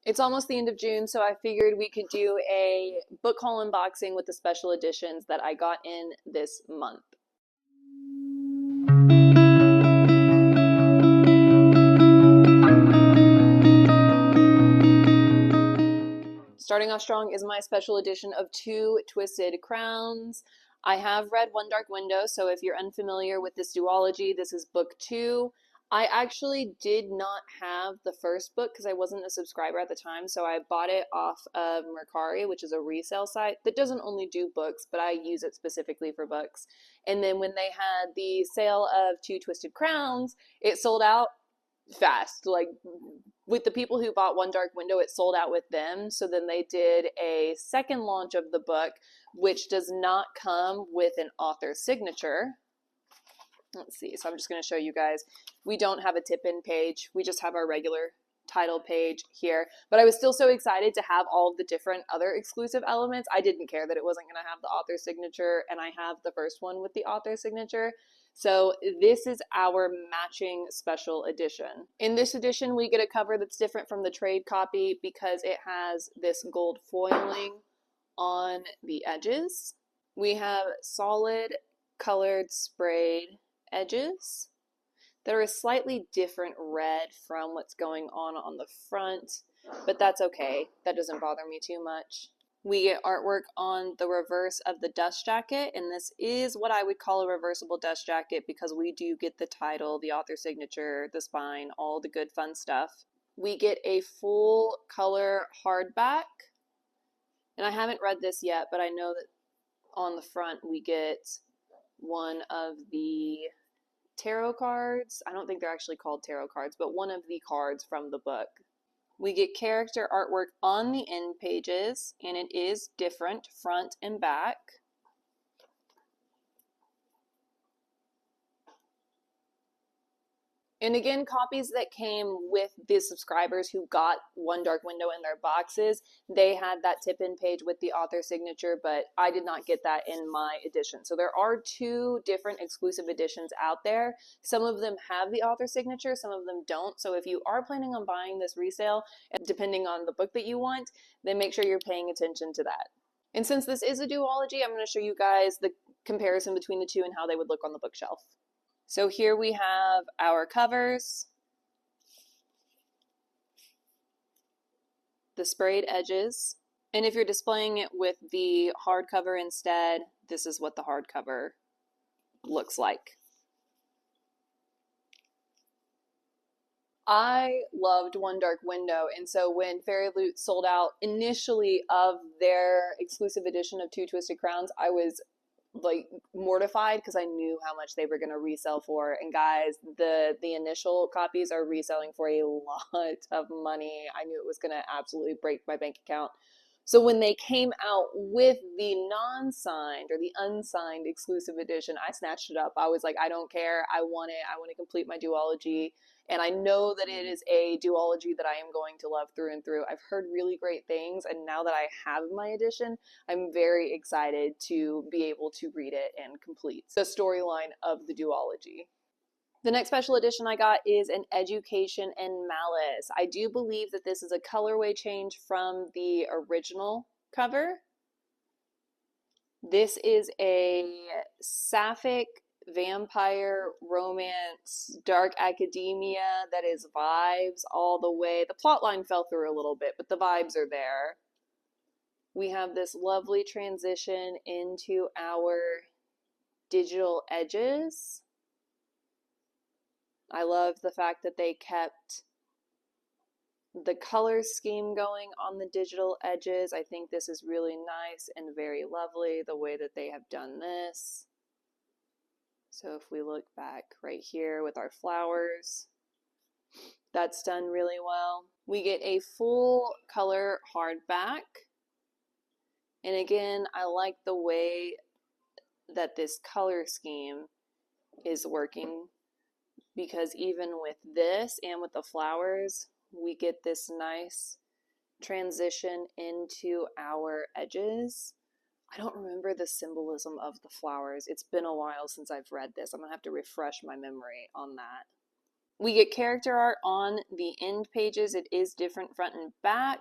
It's almost the end of June, so I figured we could do a book haul unboxing with the special editions that I got in this month. Starting off strong is my special edition of Two Twisted Crowns. I have read One Dark Window, so if you're unfamiliar with this duology, this is book 2. I actually did not have the first book because I wasn't a subscriber at the time, so I bought it off of Mercari, which is a resale site that doesn't only do books, but I use it specifically for books. And then when they had the sale of Two Twisted Crowns, it sold out fast. Like, with the people who bought One Dark Window, it sold out with them. So then they did a second launch of the book, which does not come with an author signature. Let's see. So I'm just going to show you guys. We don't have a tip-in page. We just have our regular title page here. But I was still so excited to have all of the different other exclusive elements. I didn't care that it wasn't going to have the author signature, and I have the first one with the author signature. So this is our matching special edition. In this edition, we get a cover that's different from the trade copy because it has this gold foiling on the edges. We have solid colored sprayed edges that are a slightly different red from what's going on the front, but that's okay. That doesn't bother me too much. We get artwork on the reverse of the dust jacket, and this is what I would call a reversible dust jacket because we do get the title, the author signature, the spine, all the good fun stuff. We get a full color hardback, and I haven't read this yet, but I know that on the front we get one of the tarot cards. I don't think they're actually called tarot cards, but one of the cards from the book. We get character artwork on the end pages, and it is different front and back. And again, copies that came with the subscribers who got One Dark Window in their boxes, they had that tip-in page with the author signature, but I did not get that in my edition. So there are 2 different exclusive editions out there. Some of them have the author signature, some of them don't. So if you are planning on buying this resale, depending on the book that you want, then make sure you're paying attention to that. And since this is a duology, I'm going to show you guys the comparison between the 2 and how they would look on the bookshelf. So here we have our covers, the sprayed edges, and if you're displaying it with the hardcover instead, this is what the hardcover looks like. I loved One Dark Window, and so when FairyLoot sold out initially of their exclusive edition of Two Twisted Crowns, I was like mortified because I knew how much they were going to resell for. And guys, the initial copies are reselling for a lot of money. I knew it was going to absolutely break my bank account. So when they came out with the non-signed or the unsigned exclusive edition, I snatched it up. I was like, I don't care. I want it. I want to complete my duology. And I know that it is a duology that I am going to love through and through. I've heard really great things, and now that I have my edition, I'm very excited to be able to read it and complete the storyline of the duology. The next special edition I got is an Education and Malice. I do believe that this is a colorway change from the original cover. This is a sapphic vampire romance, dark academia that is vibes all the way. The plotline fell through a little bit, but the vibes are there. We have this lovely transition into our digital edges. I love the fact that they kept the color scheme going on the digital edges. I think this is really nice and very lovely the way that they have done this. So if we look back right here with our flowers, that's done really well. We get a full color hardback. And again, I like the way that this color scheme is working, because even with this and with the flowers, we get this nice transition into our edges. I don't remember the symbolism of the flowers. It's been a while since I've read this. I'm gonna have to refresh my memory on that. We get character art on the end pages. It is different front and back.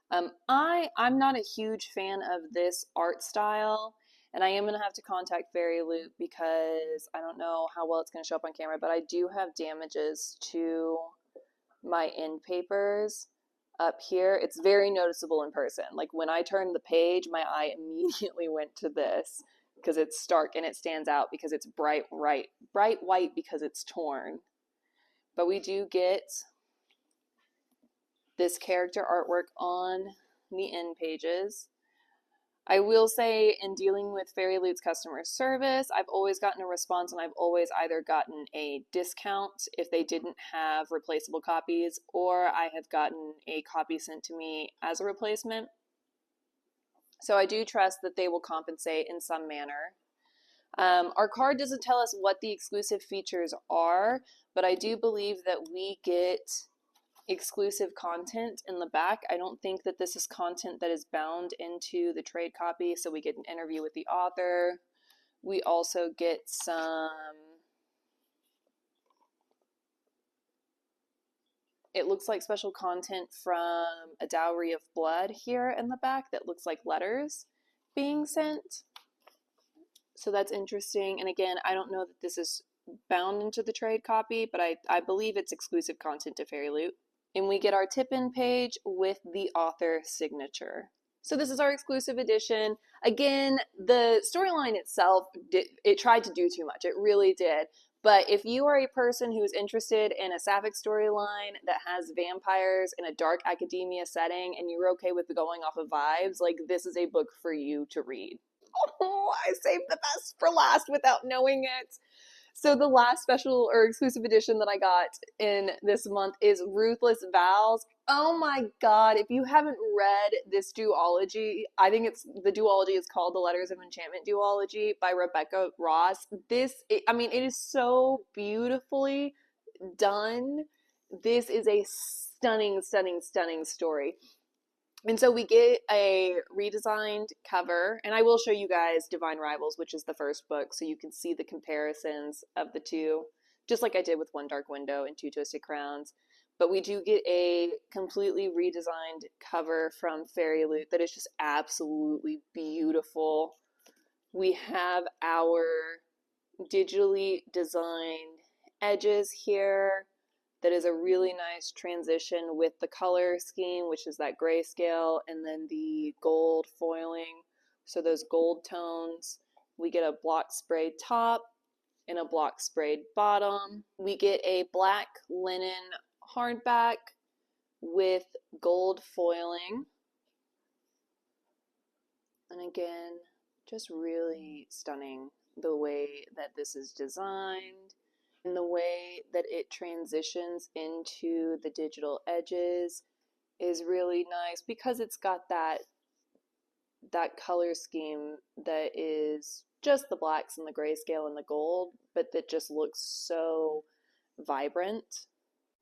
I'm not a huge fan of this art style, and I am going to have to contact FairyLoot because I don't know how well it's going to show up on camera, but I do have damages to my end papers up here. It's very noticeable in person. Like when I turned the page, my eye immediately went to this because it's stark and it stands out because it's bright white because it's torn. But we do get this character artwork on the end pages. I will say in dealing with FairyLoot's customer service, I've always gotten a response and I've always either gotten a discount if they didn't have replaceable copies, or I have gotten a copy sent to me as a replacement. So I do trust that they will compensate in some manner. Our card doesn't tell us what the exclusive features are, but I do believe that we get exclusive content in the back. I don't think that this is content that is bound into the trade copy, so we get an interview with the author. We also get some, it looks like special content from A Dowry of Blood here in the back that looks like letters being sent. So that's interesting. And again, I don't know that this is bound into the trade copy, but I believe it's exclusive content to FairyLoot. And we get our tip-in page with the author signature. So this is our exclusive edition. Again, the storyline itself, it tried to do too much. It really did. But if you are a person who's interested in a sapphic storyline that has vampires in a dark academia setting and you're okay with going off of vibes, like this is a book for you to read. Oh, I saved the best for last without knowing it. So the last special or exclusive edition that I got in this month is Ruthless Vows. Oh my god, if you haven't read this duology, I think the duology is called the Letters of Enchantment duology by Rebecca Ross. It is so beautifully done. This is a stunning, stunning, stunning story. And so we get a redesigned cover, and I will show you guys Divine Rivals, which is the first book, so you can see the comparisons of the two, just like I did with One Dark Window and Two Twisted Crowns. But we do get a completely redesigned cover from FairyLoot that is just absolutely beautiful. We have our digitally designed edges here. That is a really nice transition with the color scheme, which is that grayscale, and then the gold foiling. So those gold tones. We get a block sprayed top and a block sprayed bottom. We get a black linen hardback with gold foiling. And again, just really stunning the way that this is designed. And the way that it transitions into the digital edges is really nice because it's got that color scheme that is just the blacks and the grayscale and the gold, but that just looks so vibrant.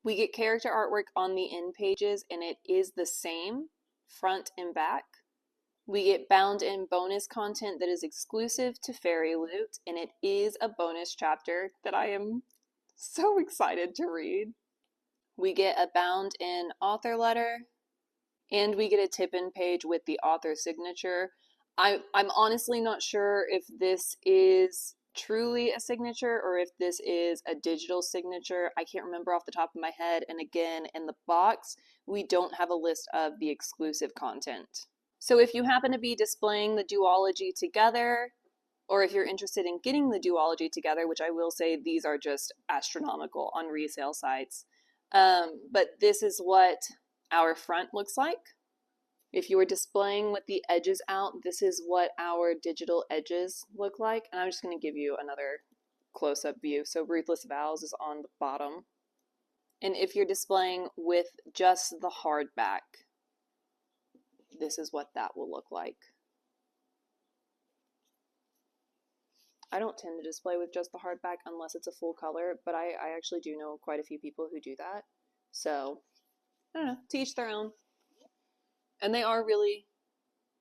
We get character artwork on the end pages, and it is the same front and back. We get bound in bonus content that is exclusive to FairyLoot, and it is a bonus chapter that I am so excited to read. We get a bound in author letter, and we get a tip-in page with the author signature. I'm honestly not sure if this is truly a signature or if this is a digital signature. I can't remember off the top of my head. And again, in the box, we don't have a list of the exclusive content. So if you happen to be displaying the duology together, or if you're interested in getting the duology together, which I will say these are just astronomical on resale sites, but this is what our front looks like. If you were displaying with the edges out, this is what our digital edges look like. And I'm just going to give you another close-up view. So Ruthless Vows is on the bottom. And if you're displaying with just the hardback, this is what that will look like. I don't tend to display with just the hardback unless it's a full color, but I actually do know quite a few people who do that. So, I don't know, to each their own. And they are really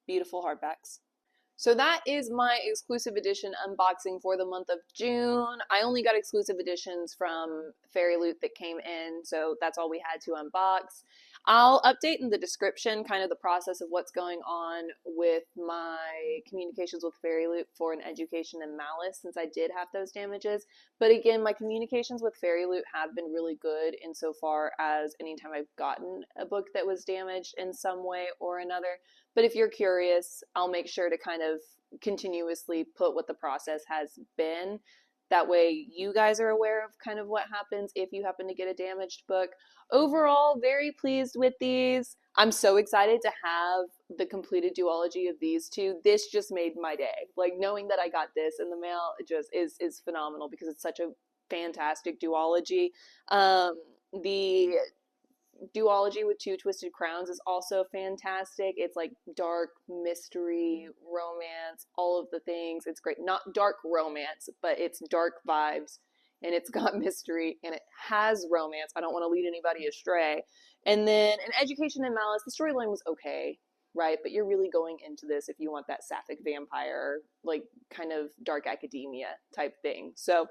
beautiful hardbacks. So that is my exclusive edition unboxing for the month of June. I only got exclusive editions from FairyLoot that came in, so that's all we had to unbox. I'll update in the description kind of the process of what's going on with my communications with FairyLoot for an education in Malice, since I did have those damages. But again, my communications with FairyLoot have been really good insofar as anytime I've gotten a book that was damaged in some way or another. But if you're curious, I'll make sure to kind of continuously put what the process has been. That way you guys are aware of kind of what happens if you happen to get a damaged book. Overall, very pleased with these. I'm so excited to have the completed duology of these two. This just made my day. Like, knowing that I got this in the mail just is phenomenal because it's such a fantastic duology. The duology with Two Twisted Crowns is also fantastic. It's like dark mystery, romance, all of the things. It's great. Not dark romance, but it's dark vibes, and it's got mystery, and it has romance. I don't want to lead anybody astray. And then an Education in Malice, the storyline was okay, right? But you're really going into this if you want that sapphic vampire, like kind of dark academia type thing. So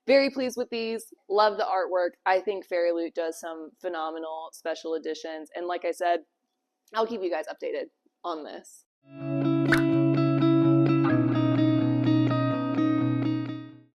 very pleased with these. Love the artwork. I think FairyLoot does some phenomenal special editions. And like I said, I'll keep you guys updated on this.